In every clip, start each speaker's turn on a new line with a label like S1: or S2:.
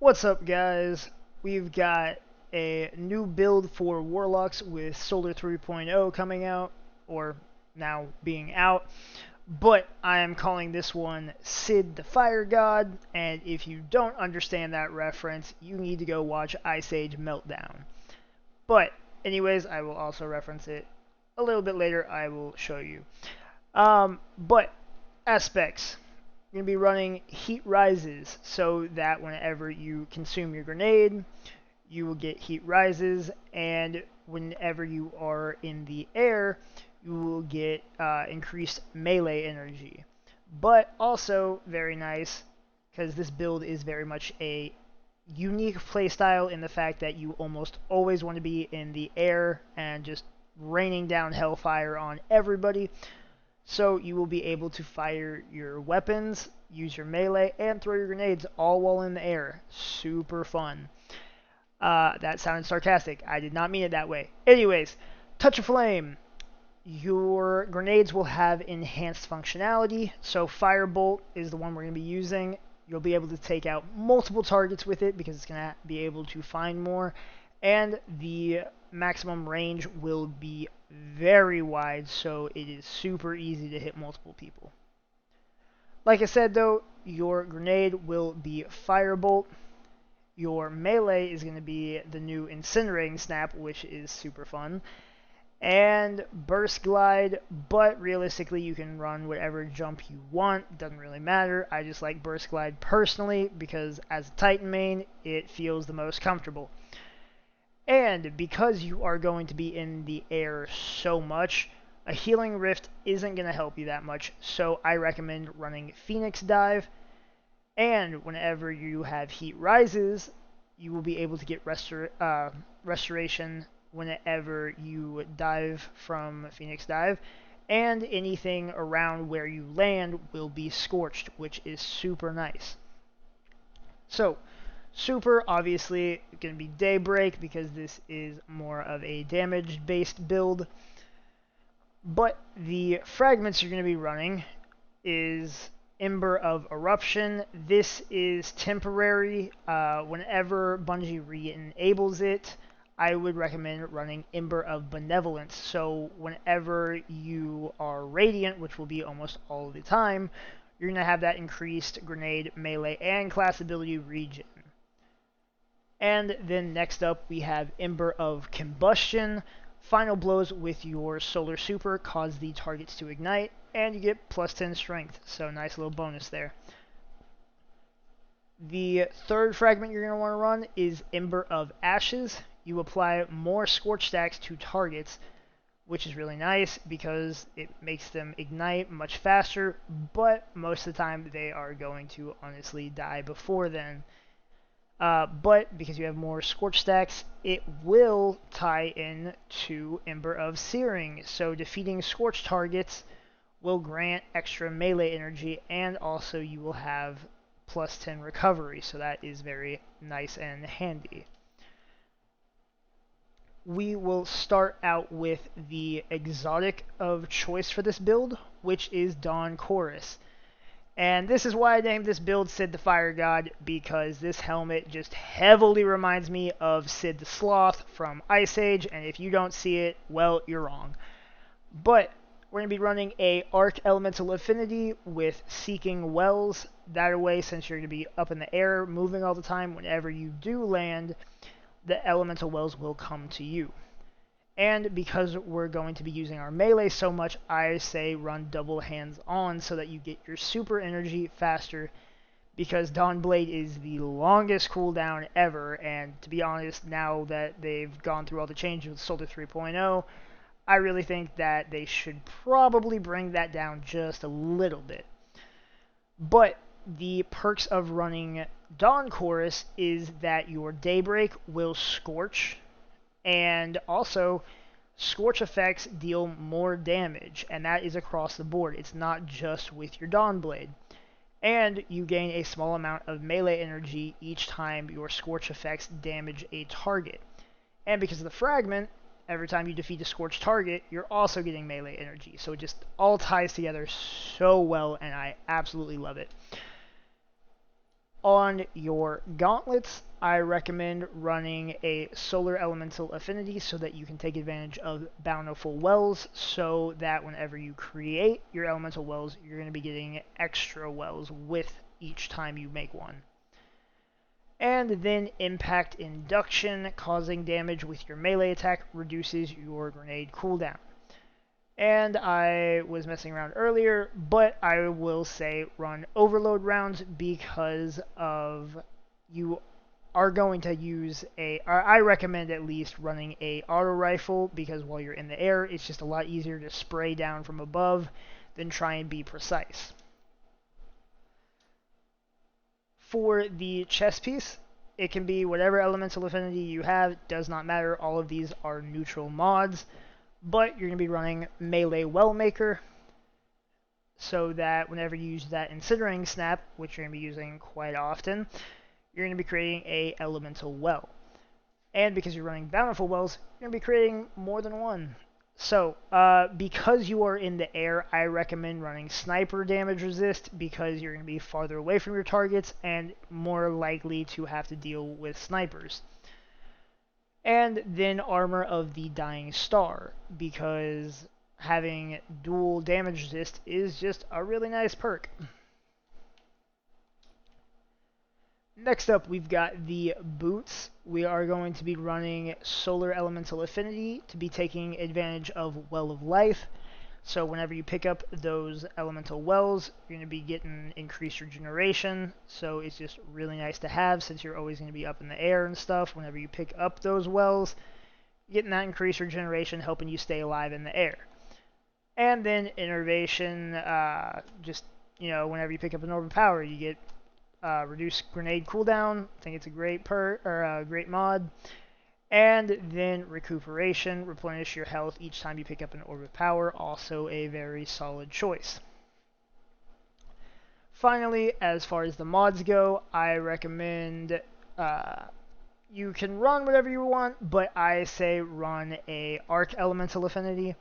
S1: What's up, guys? We've got a new build for Warlocks with Solar 3.0 coming out, or now being out, but I am calling this one Sid the Fire God, and if you don't understand that reference, you need to go watch Ice Age Meltdown. But, anyways, I will also reference it a little bit later. I will show you. But, aspects. You're going to be running heat rises so that whenever you consume your grenade, you will get heat rises, and whenever you are in the air, you will get increased melee energy. But also, very nice, because this build is very much a unique playstyle in the fact that you almost always want to be in the air and just raining down hellfire on everybody. So you will be able to fire your weapons, use your melee, and throw your grenades all while in the air. Super fun. That sounded sarcastic. I did not mean it that way. Anyways, Touch of Flame. Your grenades will have enhanced functionality. So Firebolt is the one we're going to be using. You'll be able to take out multiple targets with it because it's going to be able to find more. And the maximum range will be very wide, so it is super easy to hit multiple people. Like I said, though, your grenade will be Firebolt. Your melee is going to be the new Incinerating Snap, which is super fun. And Burst Glide, but realistically you can run whatever jump you want. Doesn't really matter. I just like Burst Glide personally because as a Titan main, it feels the most comfortable. And because you are going to be in the air so much, a Healing Rift isn't going to help you that much, so I recommend running Phoenix Dive. And whenever you have heat rises, you will be able to get restoration whenever you dive from Phoenix Dive. And anything around where you land will be scorched, which is super nice. So, super, obviously, going to be Daybreak because this is more of a damage-based build. But the fragments you're going to be running is Ember of Eruption. This is temporary. Whenever Bungie re-enables it, I would recommend running Ember of Benevolence. So whenever you are Radiant, which will be almost all the time, you're going to have that increased grenade, melee, and class ability regen. And then next up, we have Ember of Combustion. Final blows with your Solar Super cause the targets to ignite, and you get plus 10 strength, so nice little bonus there. The third fragment you're going to want to run is Ember of Ashes. You apply more Scorch stacks to targets, which is really nice because it makes them ignite much faster, but most of the time they are going to honestly die before then. But because you have more Scorch stacks, it will tie in to Ember of Searing. So defeating Scorch targets will grant extra melee energy, and also you will have plus 10 recovery. So that is very nice and handy. We will start out with the exotic of choice for this build, which is Dawn Chorus. And this is why I named this build Sid the Fire God, because this helmet just heavily reminds me of Sid the Sloth from Ice Age, and if you don't see it, well, you're wrong. But we're going to be running a Arc Elemental Affinity with Seeking Wells. That way, since you're going to be up in the air, moving all the time, whenever you do land, the Elemental Wells will come to you. And because we're going to be using our melee so much, I say run double hands on so that you get your super energy faster, because Dawn Blade is the longest cooldown ever, and to be honest, now that they've gone through all the changes with Solar 3.0, I really think that they should probably bring that down just a little bit. But the perks of running Dawn Chorus is that your Daybreak will scorch, and also Scorch effects deal more damage, and that is across the board. It's not just with your Dawn Blade. And you gain a small amount of melee energy each time your Scorch effects damage a target. And because of the fragment, every time you defeat a Scorch target, you're also getting melee energy. So it just all ties together so well, and I absolutely love it. On your gauntlets, I recommend running a solar elemental affinity so that you can take advantage of bountiful wells, so that whenever you create your elemental wells, you're going to be getting extra wells with each time you make one. And then impact induction, causing damage with your melee attack, reduces your grenade cooldown. And I was messing around earlier, but I will say run overload rounds because of you are going to use I recommend at least running a auto rifle, because while you're in the air, it's just a lot easier to spray down from above than try and be precise. For the chest piece, it can be whatever elemental affinity you have, does not matter, all of these are neutral mods. But you're going to be running Melee Wellmaker, so that whenever you use that Incinerating Snap, which you're going to be using quite often, you're going to be creating a Elemental Well. And because you're running Bountiful Wells, you're going to be creating more than one. So, because you are in the air, I recommend running Sniper Damage Resist, because you're going to be farther away from your targets and more likely to have to deal with snipers. And then Armor of the Dying Star, because having dual damage resist is just a really nice perk. Next up, we've got the boots. We are going to be running Solar Elemental Affinity to be taking advantage of Well of Life. So whenever you pick up those elemental wells, you're going to be getting increased regeneration. So it's just really nice to have, since you're always going to be up in the air and stuff. Whenever you pick up those wells, getting that increased regeneration, helping you stay alive in the air. And then Innervation, just, whenever you pick up an Orb of Power, you get reduced grenade cooldown. I think it's a great great mod. And then Recuperation, replenish your health each time you pick up an Orb of Power, also a very solid choice. Finally, as far as the mods go, I recommend you can run whatever you want, but I say run a Arc Elemental Affinity.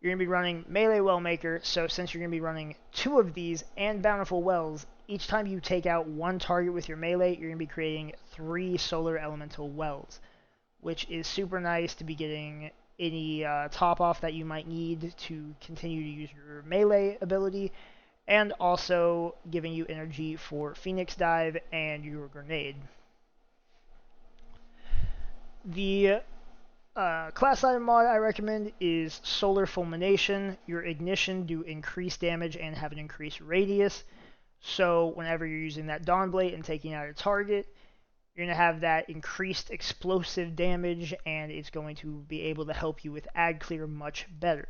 S1: You're going to be running Melee Wellmaker, so since you're going to be running 2 of these and Bountiful Wells, each time you take out one target with your melee, you're going to be creating 3 Solar Elemental Wells, which is super nice to be getting any top off that you might need to continue to use your melee ability, and also giving you energy for Phoenix Dive and your grenade. The class item mod I recommend is Solar Fulmination. Your ignition do increased damage and have an increased radius, so whenever you're using that Dawnblade and taking out a target, you're going to have that increased explosive damage, and it's going to be able to help you with Ad Clear much better.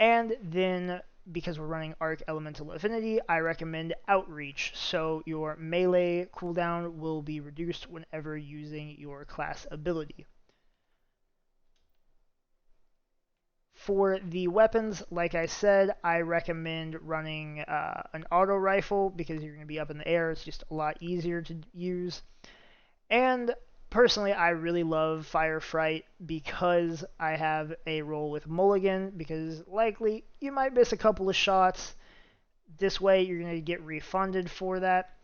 S1: And then, because we're running Arc Elemental Affinity, I recommend Outreach, so your melee cooldown will be reduced whenever using your class ability. For the weapons, like I said, I recommend running an auto rifle, because you're going to be up in the air. It's just a lot easier to use. And personally, I really love Fire Fright, because I have a roll with Mulligan, because likely you might miss a couple of shots. This way, you're going to get refunded for that.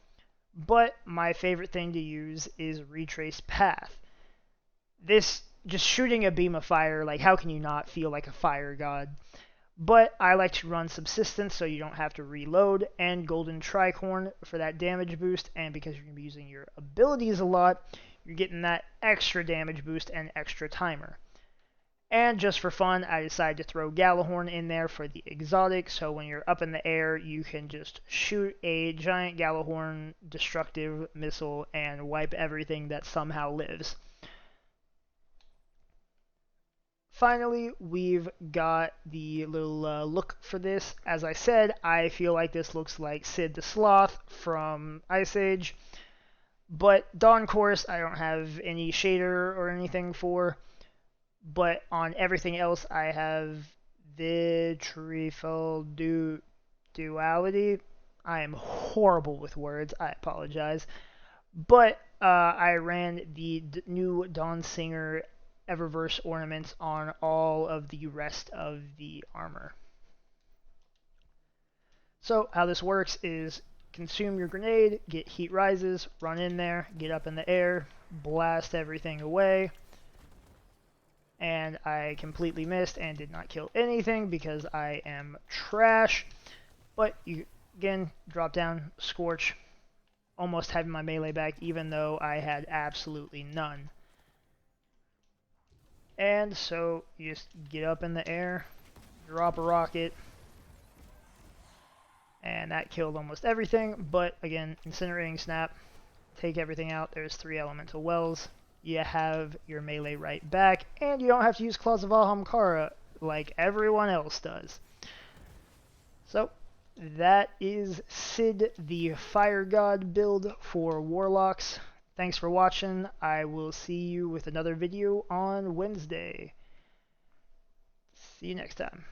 S1: But my favorite thing to use is Retrace Path. This, just shooting a beam of fire, like, how can you not feel like a fire god? But I like to run Subsistence so you don't have to reload, and Golden Tricorn for that damage boost, and because you're going to be using your abilities a lot, you're getting that extra damage boost and extra timer. And just for fun, I decided to throw Gjallarhorn in there for the exotic, so when you're up in the air, you can just shoot a giant Gjallarhorn destructive missile and wipe everything that somehow lives. Finally, we've got the little look for this. As I said, I feel like this looks like Sid the Sloth from Ice Age. But Dawn Chorus, I don't have any shader or anything for. But on everything else, I have Vitrifill Duality. I am horrible with words. I apologize. But I ran the new Dawn Singer Eververse ornaments on all of the rest of the armor. So how this works is consume your grenade, get heat rises, run in there, get up in the air, blast everything away. And I completely missed and did not kill anything because I am trash. But you, again, drop down, Scorch, almost having my melee back even though I had absolutely none. And so you just get up in the air, drop a rocket, and that killed almost everything. But again, Incinerating Snap, take everything out. There's 3 elemental wells. You have your melee right back, and you don't have to use Claws of Ahamkara like everyone else does. So that is Sid the Fire God build for Warlocks. Thanks for watching. I will see you with another video on Wednesday. See you next time.